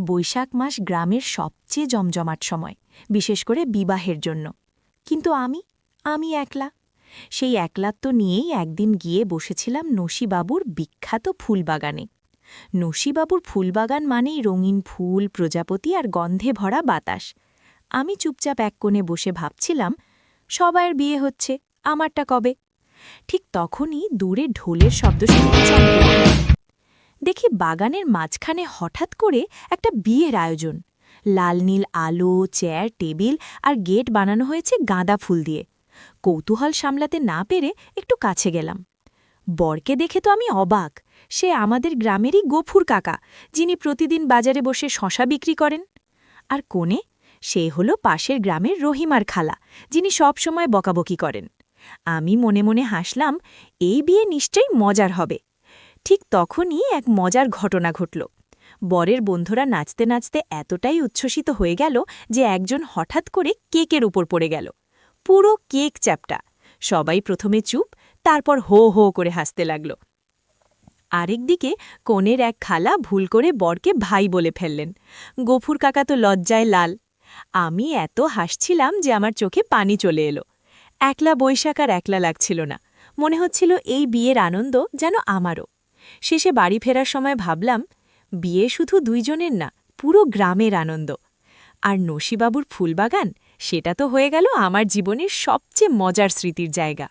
বৈশাখ মাস গ্রামের সবচেয়ে জমজমাট সময়, বিশেষ করে বিবাহের জন্য। কিন্তু আমি একলা। সেই একলাত্ব নিয়েই একদিন গিয়ে বসেছিলাম নসীবাবুর বিখ্যাত ফুলবাগানে। নসীবাবুর ফুলবাগান মানেই রঙিন ফুল, প্রজাপতি আর গন্ধে ভরা বাতাস। আমি চুপচাপ এক কোণে বসে ভাবছিলাম, সবাইয়ের বিয়ে হচ্ছে, আমারটা কবে? ঠিক তখনই দূরে ঢোলের শব্দ শুনে চমকে উঠলাম। দেখি বাগানের মাঝখানে হঠাৎ করে একটা বিয়ের আয়োজন। লাল নীল আলো, চেয়ার, টেবিল আর গেট বানানো হয়েছে গাঁদা ফুল দিয়ে। কৌতূহল সামলাতে না পেরে একটু কাছে গেলাম। বরকে দেখে তো আমি অবাক। সে আমাদের গ্রামেরই গফুর কাকা, যিনি প্রতিদিন বাজারে বসে শশা বিক্রি করেন। আর কোণে সে হলো পাশের গ্রামের রহিমার খালা, যিনি সব সময় বকাবকি করেন। আমি মনে মনে হাসলাম, এই বিয়ে নিশ্চয়ই মজার হবে। ঠিক তখনই এক মজার ঘটনা ঘটল। বরের বন্ধুরা নাচতে নাচতে এতটাই উচ্ছ্বসিত হয়ে গেল যে একজন হঠাৎ করে কেকের উপর পড়ে গেল। পুরো কেক চ্যাপ্টা। সবাই প্রথমে চুপ, তারপর হো হো করে হাসতে লাগল। আরেকদিকে কনের এক খালা ভুল করে বরকে ভাই বলে ফেললেন। গফুর কাকা তো লজ্জায় লাল। আমি এত হাসছিলাম যে আমার চোখে পানি চলে এলো। একলা বৈশাখ আর একলা লাগছিল না। মনে হচ্ছিল এই বিয়ের আনন্দ যেন আমারও। শেষে বাড়ি ফেরার সময় ভাবলাম, বিয়ে শুধু দুইজনের না, পুরো গ্রামের আনন্দ। আর নসীবাবুর ফুলবাগান, সেটা তো হয়ে গেল আমার জীবনের সবচেয়ে মজার স্মৃতির জায়গা।